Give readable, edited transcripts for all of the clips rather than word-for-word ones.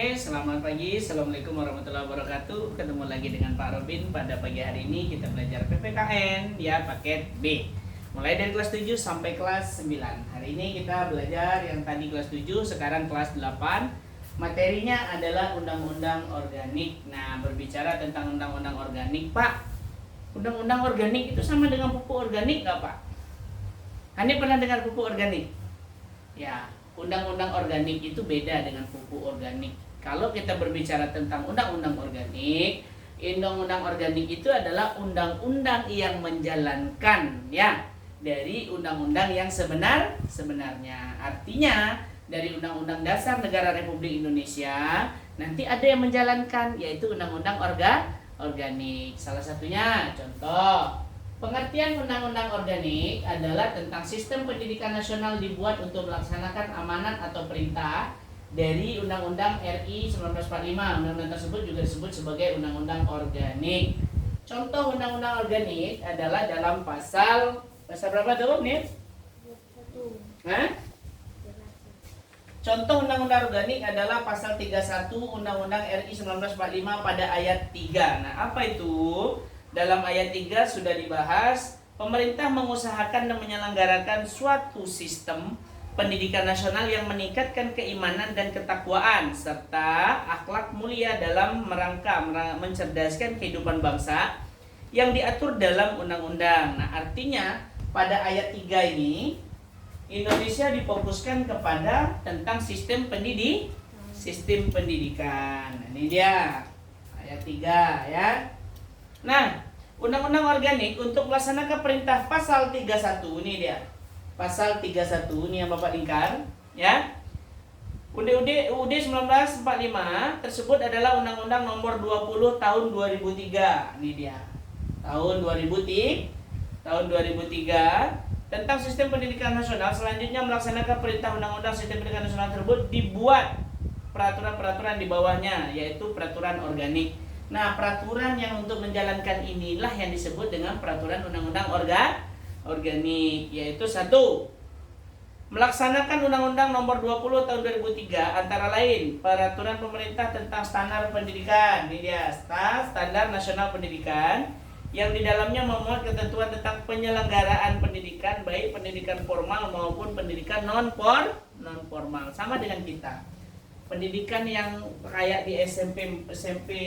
Oke, selamat pagi. Assalamualaikum warahmatullahi wabarakatuh. Ketemu lagi dengan Pak Robin. Pada pagi hari ini kita belajar PPKN ya, paket B. Mulai dari kelas 7 sampai kelas 9. Hari ini kita belajar yang tadi kelas 7, sekarang kelas 8. Materinya adalah undang-undang organik. Nah, berbicara tentang undang-undang organik, Pak. Undang-undang organik itu sama dengan pupuk organik nggak, Pak? Anda pernah dengar pupuk organik? Ya, undang-undang organik itu beda dengan pupuk organik. Kalau kita berbicara tentang undang-undang organik, undang-undang organik itu adalah undang-undang yang menjalankan ya dari undang-undang yang sebenarnya. Artinya dari Undang-Undang Dasar Negara Republik Indonesia nanti ada yang menjalankan, yaitu undang-undang organik. Salah satunya contoh pengertian undang-undang organik adalah tentang sistem pendidikan nasional dibuat untuk melaksanakan amanat atau perintah dari Undang-Undang RI 1945. Undang-undang tersebut juga disebut sebagai undang-undang organik. Contoh undang-undang organik adalah dalam pasal berapa tuh, Nih? Contoh undang-undang organik adalah pasal 31 Undang-Undang RI 1945 pada ayat 3. Nah, apa itu? Dalam ayat 3 sudah dibahas, pemerintah mengusahakan dan menyelenggarakan suatu sistem pendidikan nasional yang meningkatkan keimanan dan ketakwaan serta akhlak mulia dalam rangka mencerdaskan kehidupan bangsa yang diatur dalam undang-undang. Nah, artinya pada ayat 3 ini Indonesia difokuskan kepada tentang sistem pendidikan. Nah, ini dia ayat 3 ya. Nah, undang-undang organik untuk melaksanakan perintah pasal 31 ini dia. Pasal 31 ini yang Bapak lingkar ya. UUD 1945 tersebut adalah Undang-Undang Nomor 20 Tahun 2003. Ini dia. Tahun 2003 tentang sistem pendidikan nasional. Selanjutnya melaksanakan perintah Undang-Undang Sistem Pendidikan Nasional tersebut dibuat peraturan-peraturan di bawahnya, yaitu peraturan organik. Nah, peraturan yang untuk menjalankan inilah yang disebut dengan peraturan undang-undang organik, yaitu 1. Melaksanakan Undang-Undang Nomor 20 Tahun 2003 antara lain peraturan pemerintah tentang standar pendidikan. Ini dia, Standar Nasional Pendidikan, yang di dalamnya memuat ketentuan tentang penyelenggaraan pendidikan, baik pendidikan formal maupun pendidikan non formal. Sama dengan kita. Pendidikan yang kayak di SMP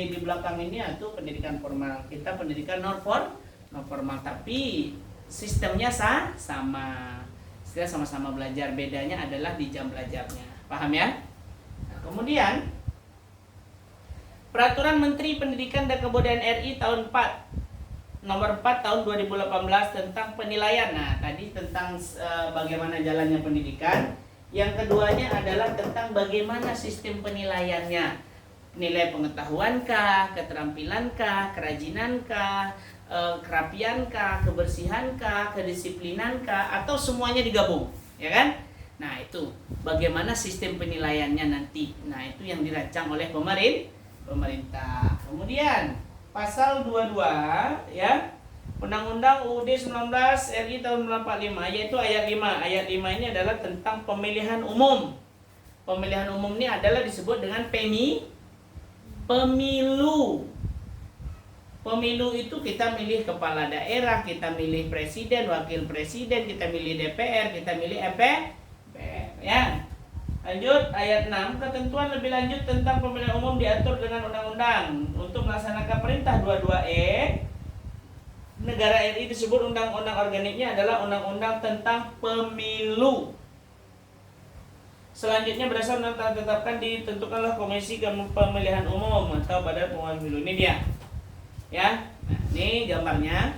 di belakang ini itu pendidikan formal. Kita pendidikan non formal, tapi sistemnya sama. Kita sama-sama belajar. Bedanya adalah di jam belajarnya. Paham ya? Nah, kemudian Peraturan Menteri Pendidikan dan Kebudayaan RI tahun 4 Nomor 4 tahun 2018 tentang penilaian. Nah, tadi tentang bagaimana jalannya pendidikan. Yang keduanya adalah tentang bagaimana sistem penilaiannya. Nilai pengetahuankah, keterampilankah, kerajinankah, kerapiankah, kebersihankah, kedisiplinankah, atau semuanya digabung, ya kan? Nah, itu bagaimana sistem penilaiannya nanti. Nah, itu yang dirancang oleh pemerintah. Kemudian pasal 22 ya. Undang-Undang UUD 19 RI tahun 1945, yaitu ayat 5. Ayat 5 ini adalah tentang pemilihan umum. Pemilihan umum ini adalah disebut dengan pemilu. Pemilu itu kita milih kepala daerah, kita milih presiden, wakil presiden, kita milih DPR, kita milih MPR ya. Lanjut ayat 6, ketentuan lebih lanjut tentang pemilihan umum diatur dengan undang-undang. Untuk melaksanakan perintah 22E negara RI disebut undang-undang organiknya adalah undang-undang tentang pemilu. Selanjutnya berdasar undang-undang ditetapkan ditentukanlah Komisi Pemilihan Umum atau Badan Pengawas Pemilu. Ini dia. Ya. Nah, ini gambarnya.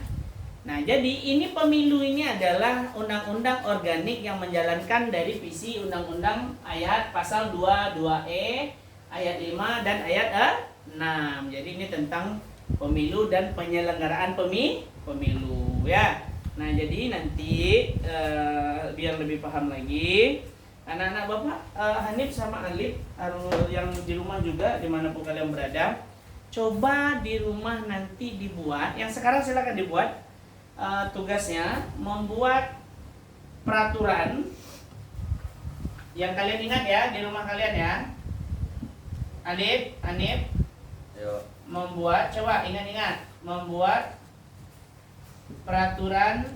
Nah, jadi ini pemilu ini adalah undang-undang organik yang menjalankan dari visi undang-undang ayat pasal 22E, ayat 5 dan ayat 6. Jadi ini tentang pemilu dan penyelenggaraan pemilu ya. Nah, jadi nanti biar lebih paham lagi, anak-anak Bapak Hanif sama Alif yang di rumah juga dimanapun kalian berada, coba di rumah nanti dibuat. Yang sekarang silakan dibuat. Tugasnya membuat peraturan yang kalian ingat ya di rumah kalian ya. Anip Ayo. membuat, coba ingat-ingat, membuat peraturan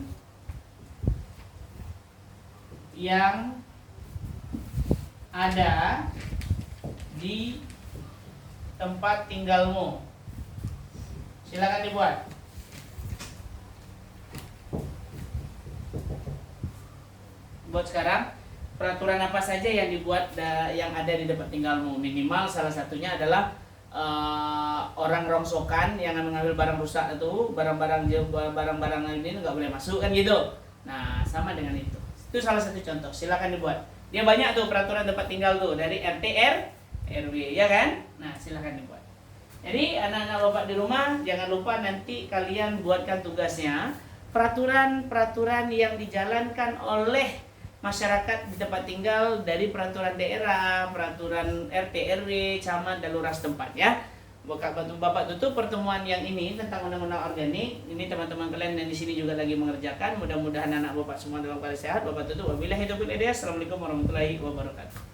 yang ada di tempat tinggalmu. Silakan dibuat. Buat sekarang, peraturan apa saja yang dibuat yang ada di tempat tinggalmu. Minimal salah satunya adalah orang rongsokan yang mengambil barang rusak itu, barang-barang ini nggak boleh masuk kan gitu. Nah, sama dengan itu. Itu salah satu contoh. Silakan dibuat. Dia banyak tuh peraturan tempat tinggal tuh dari RT RW ya kan? Nah, silakan dibuat. Jadi anak-anak bapak di rumah jangan lupa nanti kalian buatkan tugasnya peraturan-peraturan yang dijalankan oleh masyarakat di tempat tinggal dari peraturan daerah, peraturan RT RW, camat dan lurah setempat ya. Bapak tutup pertemuan yang ini tentang undang-undang organik. Ini teman-teman kalian yang di sini juga lagi mengerjakan. Mudah-mudahan anak bapak semua dalam keadaan sehat. Bapak tutup. Wabillahi taufiq wal hidayah. Assalamualaikum warahmatullahi wabarakatuh.